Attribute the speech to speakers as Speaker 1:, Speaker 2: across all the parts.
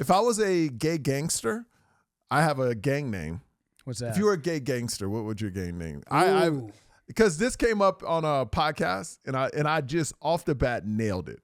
Speaker 1: If I was a gay gangster, I have a gang name.
Speaker 2: What's that?
Speaker 1: If you were a gay gangster, what would your gang name? I because this came up on a podcast, and I just off the bat nailed it.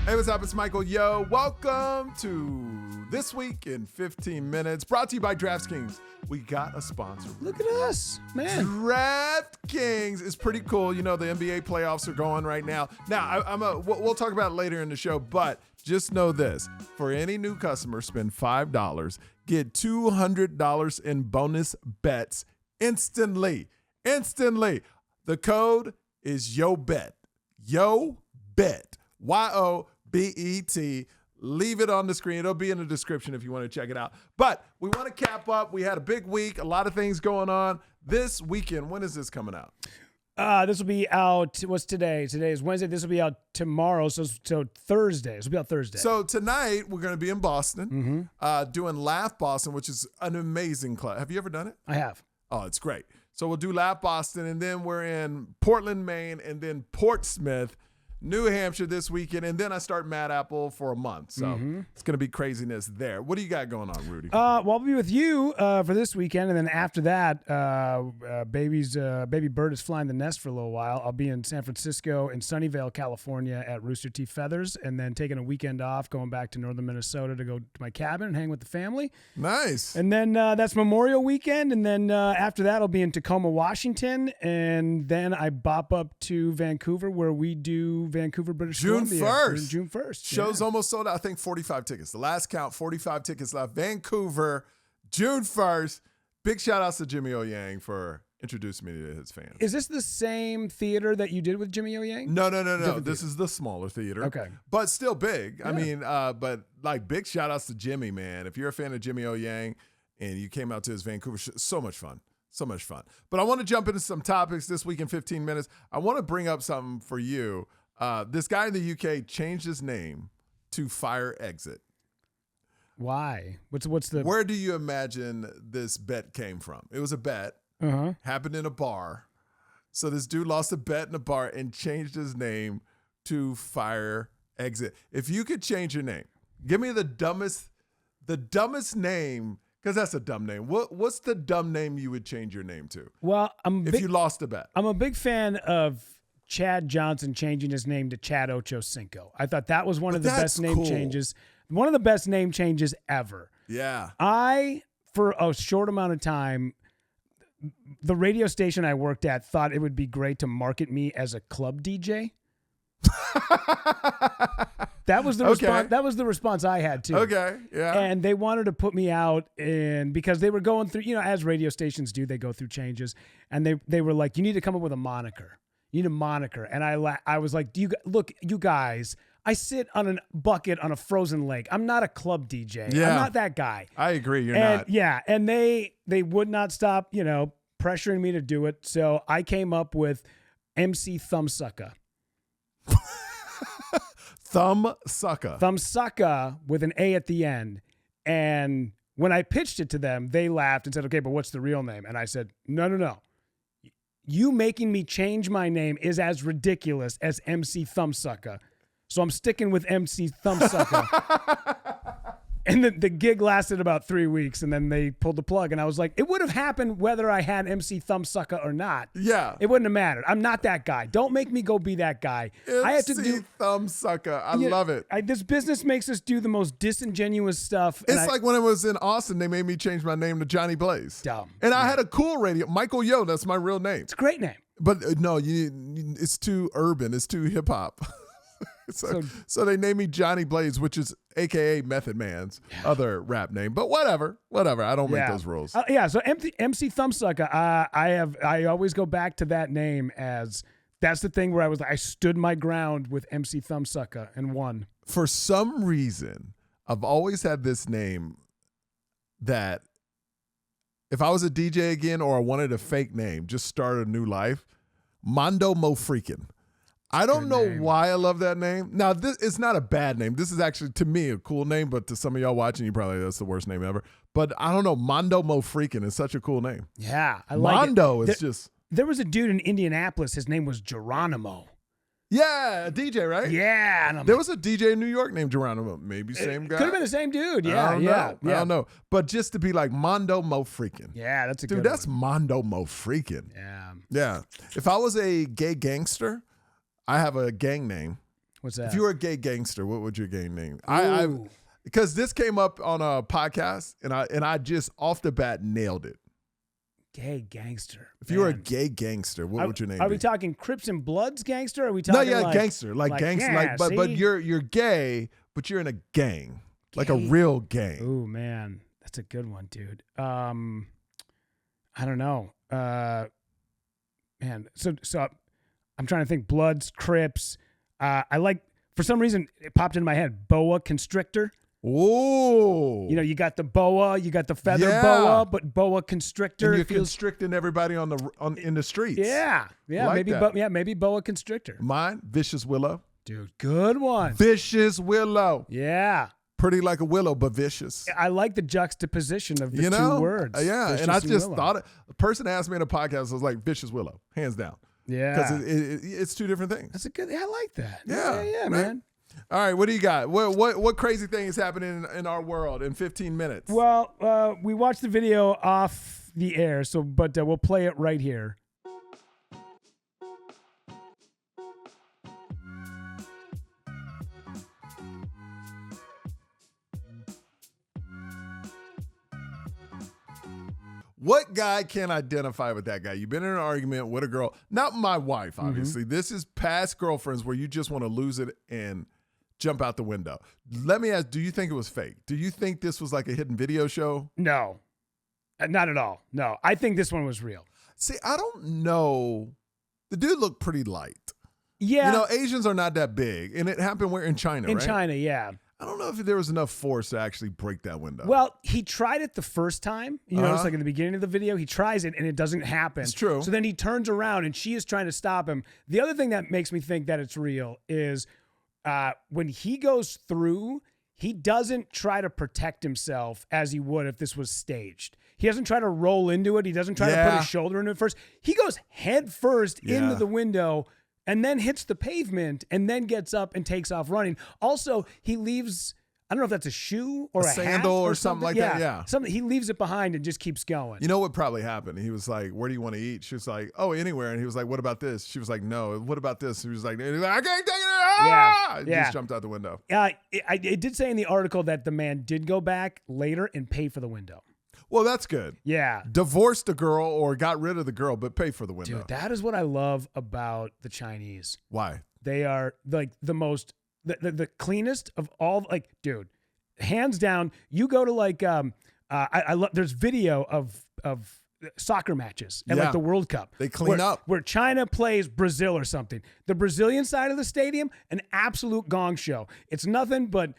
Speaker 1: Hey, what's up? It's Michael. Yo, welcome to This Week in 15 Minutes, brought to you by DraftKings. We got a sponsor.
Speaker 2: Look at us, man.
Speaker 1: DraftKings is pretty cool. You know, the NBA playoffs are going right now. Now, we'll talk about it later in the show, but just know this. For any new customer, spend $5, get $200 in bonus bets instantly. Instantly. The code is YOBET. YOBET. YOBET. Leave it on the screen. It'll be in the description if you want to check it out. But we want to cap up. We had a big week, a lot of things going on this weekend. When is this coming out?
Speaker 2: This will be out. What's today? Today is Wednesday. This will be out tomorrow. So Thursday. This will be out Thursday.
Speaker 1: So tonight we're going to be in Boston, doing Laugh Boston, which is an amazing club. Have you ever done it?
Speaker 2: I have.
Speaker 1: Oh, it's great. So we'll do Laugh Boston, and then we're in Portland, Maine, and then Portsmouth, New Hampshire this weekend, and then I start Mad Apple for a month. So it's going to be craziness there. What do you got going on, Rudy?
Speaker 2: Well, I'll be with you for this weekend, and then after that, baby bird is flying the nest for a little while. I'll be in San Francisco and Sunnyvale, California at Rooster Teeth Feathers, and then taking a weekend off, going back to northern Minnesota to go to my cabin and hang with the family.
Speaker 1: Nice.
Speaker 2: And then that's Memorial Weekend, and then after that, I'll be in Tacoma, Washington, and then I bop up to Vancouver where we do Vancouver, British Columbia. June 1st.
Speaker 1: Show's almost sold out. I think 45 tickets. The last count, 45 tickets left. Vancouver, June 1st. Big shout outs to Jimmy O Yang for introducing me to his fans.
Speaker 2: Is this the same theater that you did with Jimmy O Yang?
Speaker 1: No. This is the smaller theater.
Speaker 2: Okay.
Speaker 1: But still big.
Speaker 2: Yeah.
Speaker 1: I mean, but like big shout outs to Jimmy, man. If you're a fan of Jimmy O Yang and you came out to his Vancouver show, so much fun. So much fun. But I want to jump into some topics this week in 15 minutes. I want to bring up something for you. This guy in the UK changed his name to Fire Exit.
Speaker 2: Why? What's the?
Speaker 1: Where do you imagine this bet came from? It was a bet. Happened in a bar. So this dude lost a bet in a bar and changed his name to Fire Exit. If you could change your name, give me the dumbest name, because that's a dumb name. What's the dumb name you would change your name to?
Speaker 2: Well,
Speaker 1: if you lost a bet.
Speaker 2: I'm a big fan of Chad Johnson changing his name to Chad Ochocinco. I thought that was one of the best name changes. One of the best name changes ever.
Speaker 1: Yeah.
Speaker 2: For a short amount of time, the radio station I worked at thought it would be great to market me as a club DJ. That was the response. That was the response I had too.
Speaker 1: Okay, yeah.
Speaker 2: And they wanted to put me out because they were going through, as radio stations do, they go through changes, and they were like, you need to come up with a moniker. You need a moniker. And I was like, look, you guys, I sit on a bucket on a frozen lake. I'm not a club DJ.
Speaker 1: Yeah.
Speaker 2: I'm not that guy.
Speaker 1: I agree. You're not.
Speaker 2: Yeah. And they would not stop, pressuring me to do it. So I came up with MC Thumbsucker.
Speaker 1: Thumbsucker.
Speaker 2: Thumbsucker with an A at the end. And when I pitched it to them, they laughed and said, okay, but what's the real name? And I said, no. You making me change my name is as ridiculous as MC Thumbsucker. So I'm sticking with MC Thumbsucker. And the gig lasted about 3 weeks, and then they pulled the plug. And I was like, it would have happened whether I had MC Thumbsucker or not.
Speaker 1: Yeah.
Speaker 2: It wouldn't have mattered. I'm not that guy. Don't make me go be that guy. I have to do
Speaker 1: Thumbsucker. I love it.
Speaker 2: This business makes us do the most disingenuous stuff.
Speaker 1: It's like when I was in Austin, they made me change my name to Johnny Blaze.
Speaker 2: Dumb.
Speaker 1: And I had a cool radio. Michael Yo, that's my real name.
Speaker 2: It's a great name.
Speaker 1: But no, it's too urban. It's too hip hop. So they named me Johnny Blaze, which is AKA Method Man's other rap name. But whatever. I don't make those rules.
Speaker 2: So MC Thumbsucker. I always go back to that name as that's the thing where I stood my ground with MC Thumbsucker and won.
Speaker 1: For some reason, I've always had this name that if I was a DJ again or I wanted a fake name, just start a new life, Mondo Mo Freakin'. I don't know why I love that name. Now, it's not a bad name. This is actually, to me, a cool name, but to some of y'all watching, you probably, that's the worst name ever. But I don't know, Mondo Mo Freakin' is such a cool name.
Speaker 2: Yeah, I like it.
Speaker 1: Mondo is just...
Speaker 2: There was a dude in Indianapolis, his name was Geronimo.
Speaker 1: Yeah, a DJ, right?
Speaker 2: Yeah. And
Speaker 1: There was a DJ in New York named Geronimo. Maybe same guy.
Speaker 2: Could have been the same dude.
Speaker 1: I
Speaker 2: Yeah,
Speaker 1: don't
Speaker 2: yeah,
Speaker 1: know. I don't know. But just to be like Mondo Mo Freaking.
Speaker 2: Yeah, that's a
Speaker 1: Dude,
Speaker 2: good
Speaker 1: that's
Speaker 2: one.
Speaker 1: Mondo Mo Freaking.
Speaker 2: Yeah.
Speaker 1: Yeah. If I was a gay gangster, I have a gang name.
Speaker 2: What's that?
Speaker 1: If you were a gay gangster, what would your gang name?
Speaker 2: Ooh.
Speaker 1: Because this came up on a podcast, and I just off the bat nailed it.
Speaker 2: Gay gangster.
Speaker 1: If you were a gay gangster, what would your name be?
Speaker 2: Are we talking Crips and Bloods gangster? Or are we
Speaker 1: No,
Speaker 2: talking
Speaker 1: yeah, gangster, gangster,
Speaker 2: yeah,
Speaker 1: but
Speaker 2: see?
Speaker 1: you're gay, but you're in a gang, like a real gang.
Speaker 2: Ooh, man, that's a good one, dude. I don't know, man. So I'm trying to think. Bloods, Crips. I like, for some reason it popped into my head. Boa constrictor.
Speaker 1: Oh,
Speaker 2: You know, you got the boa, you got the feather
Speaker 1: Yeah.
Speaker 2: boa, but boa constrictor.
Speaker 1: and you're
Speaker 2: feels,
Speaker 1: constricting everybody in the streets.
Speaker 2: yeah,
Speaker 1: Like
Speaker 2: maybe,
Speaker 1: that.
Speaker 2: maybe boa constrictor.
Speaker 1: Mine, Vicious Willow.
Speaker 2: Dude, good one.
Speaker 1: Vicious Willow.
Speaker 2: Yeah.
Speaker 1: Pretty like a willow, but vicious.
Speaker 2: I like the juxtaposition of the
Speaker 1: You know?
Speaker 2: two words.
Speaker 1: Yeah.
Speaker 2: Vicious
Speaker 1: And I just
Speaker 2: willow.
Speaker 1: thought a person asked me in a podcast, I was like, Vicious Willow, hands down.
Speaker 2: Yeah.
Speaker 1: Because it's two different things.
Speaker 2: That's a good. I like that.
Speaker 1: Yeah,
Speaker 2: yeah,
Speaker 1: right?
Speaker 2: man.
Speaker 1: All right, what do you got? What crazy thing is happening in our world in 15 minutes?
Speaker 2: Well, we watched the video off the air, but we'll play it right here.
Speaker 1: What guy can identify with that guy? You've been in an argument with a girl, not my wife, obviously. This is past girlfriends where you just want to lose it and jump out the window. Let me ask, do you think it was fake? Do you think this was like a hidden video show?
Speaker 2: No, not at all. No, I think this one was real.
Speaker 1: See, I don't know. The dude looked pretty light.
Speaker 2: Yeah.
Speaker 1: You know, Asians are not that big. And it happened where in China,
Speaker 2: in
Speaker 1: right?
Speaker 2: China, yeah.
Speaker 1: I don't know if there was enough force to actually break that window.
Speaker 2: Well, he tried it the first time. You notice, like in the beginning of the video, he tries it and it doesn't happen.
Speaker 1: It's true.
Speaker 2: So then he turns around and she is trying to stop him. The other thing that makes me think that it's real is when he goes through, he doesn't try to protect himself as he would if this was staged. He doesn't try to roll into it. He doesn't try to put his shoulder into it first. He goes head first into the window and then hits the pavement and then gets up and takes off running. Also, he leaves, I don't know if that's a shoe or a
Speaker 1: sandal
Speaker 2: hat
Speaker 1: or something like that, yeah.
Speaker 2: Something, he leaves it behind and just keeps going.
Speaker 1: You know what probably happened? He was like, where do you want to eat? She was like, oh, anywhere. And he was like, what about this? She was like, no. What about this? He was like, I can't take it. Ah! He just jumped out the window.
Speaker 2: It did say in the article that the man did go back later and pay for the window.
Speaker 1: Well, that's good.
Speaker 2: Yeah.
Speaker 1: Divorced the girl or got rid of the girl, but pay for the window.
Speaker 2: Dude, that is what I love about the Chinese.
Speaker 1: Why?
Speaker 2: They are like the most, the cleanest of all. Like, dude, hands down. You go to like, I love. There's video of soccer matches at like the World Cup.
Speaker 1: They clean up.
Speaker 2: Where China plays Brazil or something. The Brazilian side of the stadium, an absolute gong show. It's nothing but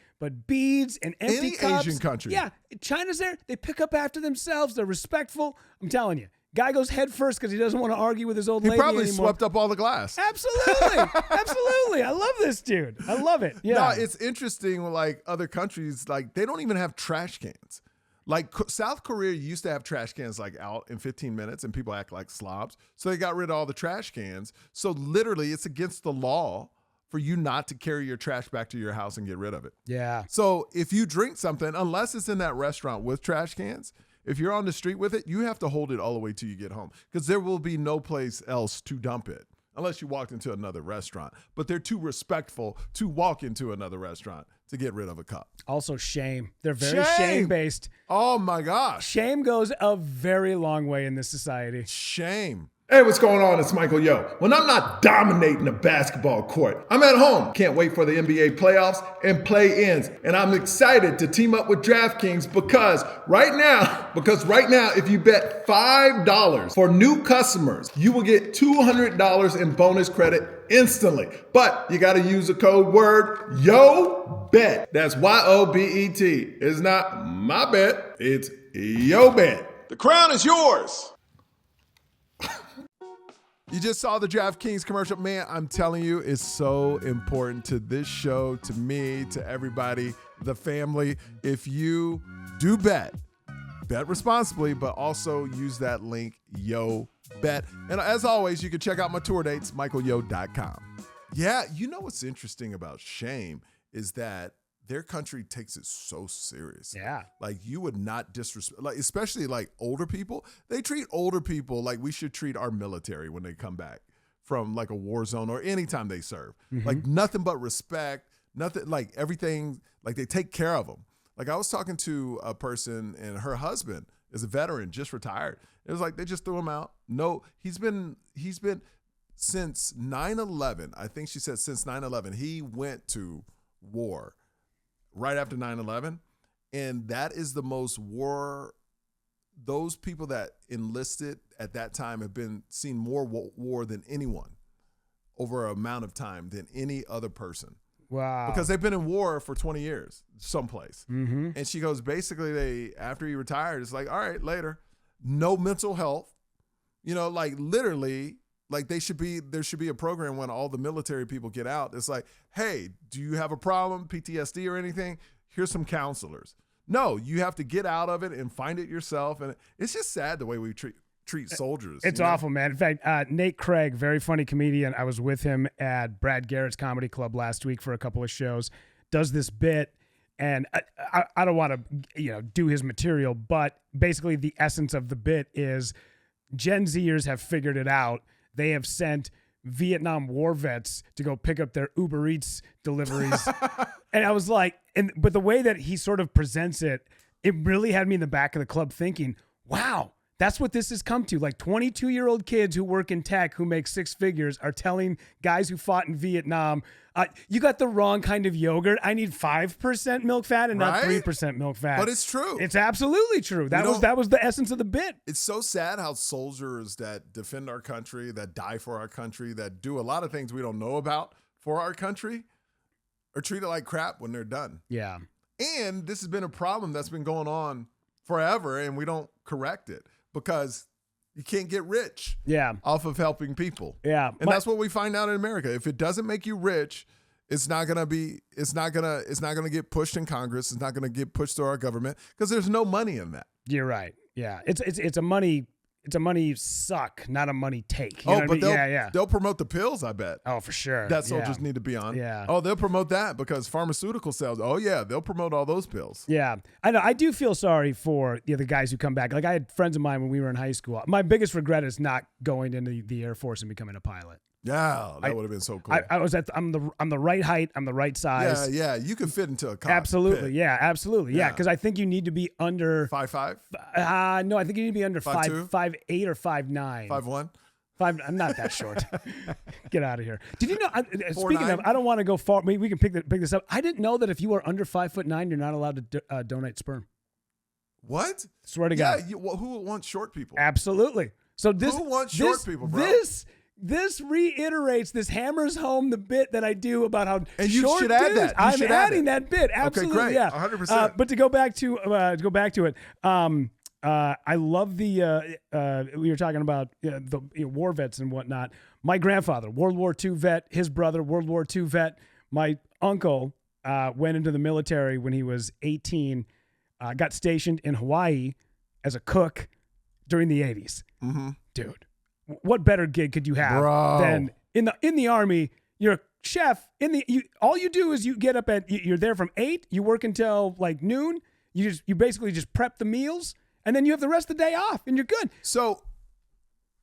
Speaker 2: beads and empty
Speaker 1: Any
Speaker 2: cups.
Speaker 1: Asian country.
Speaker 2: Yeah, China's there. They pick up after themselves. They're respectful. I'm telling you. Guy goes head first because he doesn't want to argue with his old lady
Speaker 1: probably
Speaker 2: anymore.
Speaker 1: swept up all the glass.
Speaker 2: Absolutely. Absolutely. I love this dude. I love it. Yeah.
Speaker 1: No, it's interesting with like other countries, like they don't even have trash cans. Like South Korea used to have trash cans like out in 15 minutes and people act like slobs. So they got rid of all the trash cans. So literally it's against the law for you not to carry your trash back to your house and get rid of it.
Speaker 2: Yeah.
Speaker 1: So if you drink something, unless it's in that restaurant with trash cans, if you're on the street with it, you have to hold it all the way till you get home because there will be no place else to dump it unless you walked into another restaurant. But they're too respectful to walk into another restaurant to get rid of a cup.
Speaker 2: Also shame. They're very shame-based.
Speaker 1: Oh my gosh.
Speaker 2: Shame goes a very long way in this society.
Speaker 1: Shame. Hey, what's going on? It's Michael Yo. When I'm not dominating the basketball court, I'm at home. Can't wait for the NBA playoffs and play-ins. And I'm excited to team up with DraftKings because right now, if you bet $5 for new customers, you will get $200 in bonus credit instantly. But you got to use the code word YOBET. That's YOBET. It's not my bet. It's YOBET. The crown is yours. You just saw the DraftKings commercial. Man, I'm telling you, it's so important to this show, to me, to everybody, the family. If you do bet responsibly, but also use that link, YOBET. And as always, you can check out my tour dates, michaelyo.com. Yeah, you know what's interesting about shame is that their country takes it so serious.
Speaker 2: Yeah.
Speaker 1: Like you would not disrespect, like especially like older people. They treat older people like we should treat our military when they come back from like a war zone or anytime they serve. Like nothing but respect, nothing like everything, like they take care of them. Like I was talking to a person and her husband is a veteran, just retired. It was like they just threw him out. No, he's been since 9/11. I think she said since 9/11, he went to war right after 9/11. And that is the most war. Those people that enlisted at that time have been seen more war than anyone over an amount of time than any other person.
Speaker 2: Wow.
Speaker 1: Because they've been in war for 20 years someplace. And she goes, basically, after he retired, it's like, all right, later. No mental health. You know, like literally, like there should be a program when all the military people get out. It's like, hey, do you have a problem, PTSD or anything? Here's some counselors. No, you have to get out of it and find it yourself. And it's just sad the way we treat soldiers.
Speaker 2: It's awful, man. In fact, Nate Craig, very funny comedian. I was with him at Brad Garrett's Comedy Club last week for a couple of shows. Does this bit, and I don't want to, do his material, but basically the essence of the bit is Gen Zers have figured it out. They have sent Vietnam war vets to go pick up their Uber Eats deliveries. And I was like, but the way that he sort of presents it, it really had me in the back of the club thinking, wow, that's what this has come to. Like 22-year-old kids who work in tech who make six figures are telling guys who fought in Vietnam, you got the wrong kind of yogurt. I need 5% milk fat and not 3% milk fat.
Speaker 1: But it's true.
Speaker 2: It's absolutely true. That was the essence of the bit.
Speaker 1: It's so sad how soldiers that defend our country, that die for our country, that do a lot of things we don't know about for our country are treated like crap when they're done.
Speaker 2: Yeah.
Speaker 1: And this has been a problem that's been going on forever, and we don't correct it because you can't get rich off of helping people.
Speaker 2: Yeah.
Speaker 1: And that's what we find out in America. If it doesn't make you rich, it's not gonna get pushed in Congress. It's not gonna get pushed through our government because there's no money in that.
Speaker 2: You're right. Yeah. It's a money suck, not a money take. You know what I mean?
Speaker 1: They'll promote the pills, I bet.
Speaker 2: Oh, for sure.
Speaker 1: That soldiers need to be on.
Speaker 2: Yeah.
Speaker 1: Oh, they'll promote that because pharmaceutical sales. Oh, yeah, they'll promote all those pills.
Speaker 2: Yeah. I know. I do feel sorry for the guys who come back. Like I had friends of mine when we were in high school. My biggest regret is not going into the Air Force and becoming a pilot.
Speaker 1: Yeah, that would have been so cool.
Speaker 2: I was I'm the right height. I'm the right size.
Speaker 1: Yeah, you can fit into a cockpit.
Speaker 2: Absolutely. Yeah, absolutely. Yeah, because I think you need to be under
Speaker 1: 5'5".
Speaker 2: No, I think you need to be under
Speaker 1: 5'2",
Speaker 2: 5'8" or 5'9".
Speaker 1: 5'1".
Speaker 2: I'm not that short. Get out of here. Did you know? Speaking
Speaker 1: 4'9"?
Speaker 2: of, I don't want to go far. We can pick this up. I didn't know that if you are under 5'9", you're not allowed to donate sperm.
Speaker 1: What?
Speaker 2: Swear to God.
Speaker 1: Yeah. Who wants short people?
Speaker 2: Absolutely. So
Speaker 1: who wants short people, bro?
Speaker 2: This reiterates, this hammers home the bit that I do about how
Speaker 1: and you
Speaker 2: short
Speaker 1: should add that.
Speaker 2: I'm adding that bit. Absolutely,
Speaker 1: okay, great.
Speaker 2: Yeah,
Speaker 1: 100%.
Speaker 2: But to go back to it, I love the we were talking about the war vets and whatnot. My grandfather, World War II vet. His brother, World War II vet. My uncle went into the military when he was 18. Got stationed in Hawaii as a cook during the 80s.
Speaker 1: Mm-hmm.
Speaker 2: Dude. What better gig could you have than in the Army? You're a chef. All you do is you get up you're there from 8. You work until like noon. You basically just prep the meals, and then you have the rest of the day off, and you're good.
Speaker 1: So,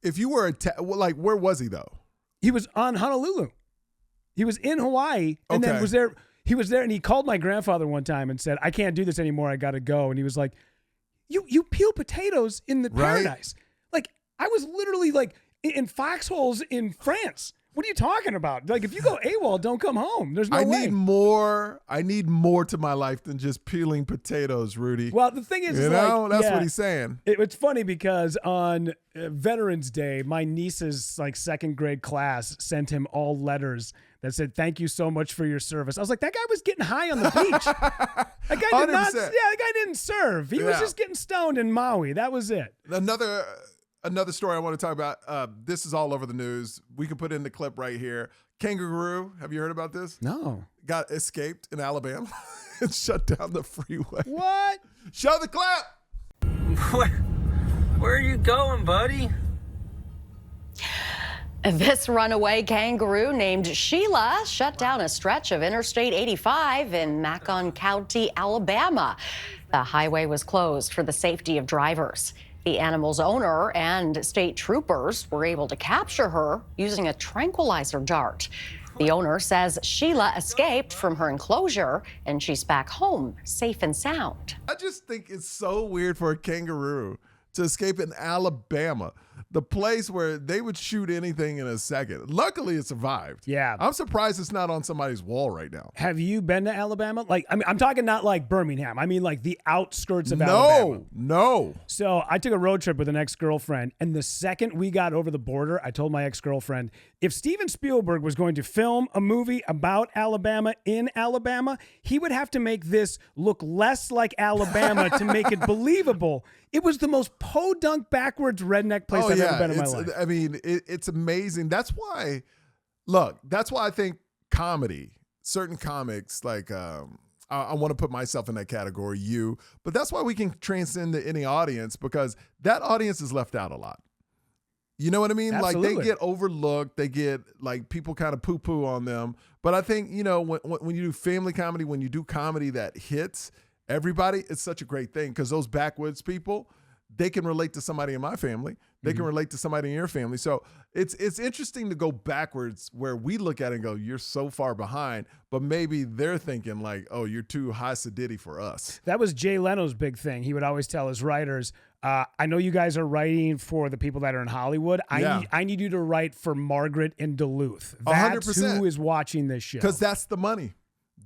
Speaker 1: if you were where was he though?
Speaker 2: He was on Honolulu. He was in Hawaii, and then was there. He was there, and he called my grandfather one time and said, "I can't do this anymore. I got to go." And he was like, "You peel potatoes in the paradise." Like, I was literally like in foxholes in France. What are you talking about? Like, if you go AWOL, don't come home. There's no way.
Speaker 1: I need more to my life than just peeling potatoes, Rudy.
Speaker 2: Well, the thing is,
Speaker 1: that's what he's saying.
Speaker 2: It's funny because on Veterans Day, my niece's like second grade class sent him all letters that said, "Thank you so much for your service." I was like, that guy was getting high on the beach. That guy did not. Yeah, the guy didn't serve. He was just getting stoned in Maui. That was it.
Speaker 1: Another story I want to talk about. This is all over the news. We can put in the clip right here. Kangaroo, have you heard about this?
Speaker 2: No.
Speaker 1: Got escaped in Alabama and shut down the freeway.
Speaker 2: What?
Speaker 1: Show the clip.
Speaker 3: Where are you going, buddy? This runaway kangaroo named Sheila shut down a stretch of Interstate 85 in Macon County, Alabama. The highway was closed for the safety of drivers. The animal's owner and state troopers were able to capture her using a tranquilizer dart. The owner says Sheila escaped from her enclosure and she's back home, safe and sound.
Speaker 1: I just think it's so weird for a kangaroo to escape in Alabama, the place where they would shoot anything in a second. Luckily, it survived.
Speaker 2: Yeah.
Speaker 1: I'm surprised it's not on somebody's wall right now.
Speaker 2: Have you been to Alabama? Like, I mean, I'm talking not like Birmingham. I mean, like the outskirts of Alabama.
Speaker 1: No.
Speaker 2: So I took a road trip with an ex-girlfriend, and the second we got over the border, I told my ex-girlfriend, if Steven Spielberg was going to film a movie about Alabama in Alabama, he would have to make this look less like Alabama to make it believable. It was the most podunk backwards redneck place I've ever been in my life.
Speaker 1: I mean, it's amazing. That's why I think comedy, certain comics, like I want to put myself in that category, but that's why we can transcend to any audience, because that audience is left out a lot. You know what I mean?
Speaker 2: Absolutely.
Speaker 1: Like, they get overlooked. They get, like, people kind of poo-poo on them. But I think, you know, when you do family comedy, when you do comedy that hits everybody, it's such a great thing, because those backwoods people, they can relate to somebody in my family. They can relate to somebody in your family. So it's interesting to go backwards, where we look at it and go, you're so far behind, but maybe they're thinking like, oh, you're too high sedity for us.
Speaker 2: That was Jay Leno's big thing. He would always tell his writers, I know you guys are writing for the people that are in Hollywood. I need you to write for Margaret in Duluth. That's
Speaker 1: 100%.
Speaker 2: who is watching this show.
Speaker 1: Because that's the money.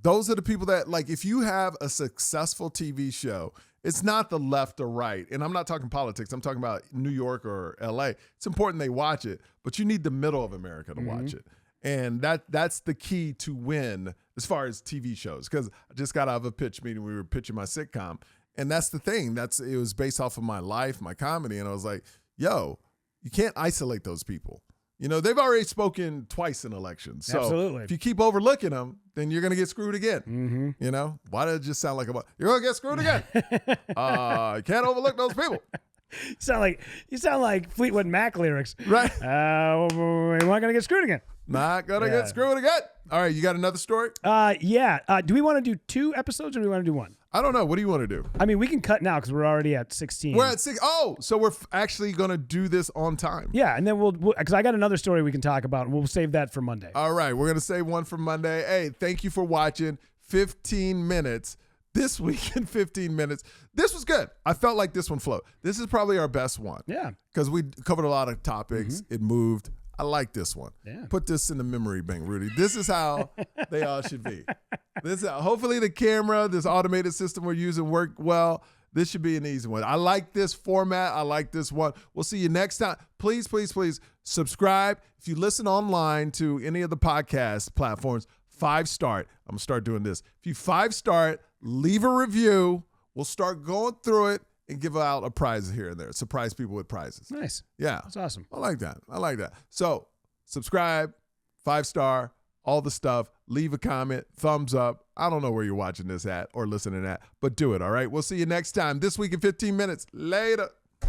Speaker 1: Those are the people that, like, if you have a successful TV show, it's not the left or right. And I'm not talking politics. I'm talking about New York or LA. It's important they watch it, but you need the middle of America to watch it. And that's the key to win as far as TV shows. Because I just got out of a pitch meeting. We were pitching my sitcom. And that's the thing. It was based off of my life, my comedy. And I was like, yo, you can't isolate those people. You know, they've already spoken twice in elections. So
Speaker 2: Absolutely.
Speaker 1: if you keep overlooking them, then you're going to get screwed again. You know, why did it just sound like you're going to get screwed again? You can't overlook those people.
Speaker 2: You sound like Fleetwood Mac lyrics.
Speaker 1: Right.
Speaker 2: We're not going to get screwed again.
Speaker 1: Not going to get screwed again. All right. You got another story?
Speaker 2: Yeah. Do we want to do 2 episodes, or do we want to do 1?
Speaker 1: I don't know. What do you want to do?
Speaker 2: I mean, we can cut now because we're already at 16.
Speaker 1: We're at 6. Oh, so we're actually going to do this on time.
Speaker 2: Yeah, and then we'll because I got another story we can talk about, and we'll save that for Monday.
Speaker 1: All right. We're going to save one for Monday. Hey, thank you for watching 15 minutes. This week in 15 minutes. This was good. I felt like this one flowed. This is probably our best one.
Speaker 2: Yeah.
Speaker 1: Because we covered a lot of topics. It moved. I like this one.
Speaker 2: Yeah.
Speaker 1: Put this in the memory bank, Rudy. This is how they all should be. Hopefully the camera, this automated system we're using worked well. This should be an easy one. I like this format. I like this one. We'll see you next time. Please, please, please subscribe. If you listen online to any of the podcast platforms, 5-star. I'm going to start doing this. If you 5-star, leave a review. We'll start going through it and give out a prize here and there. Surprise people with prizes.
Speaker 2: Nice.
Speaker 1: Yeah.
Speaker 2: That's awesome.
Speaker 1: I like that. So subscribe, 5-star, all the stuff. Leave a comment, thumbs up. I don't know where you're watching this at or listening at, but do it, all right? We'll see you next time. This week in 15 minutes. Later.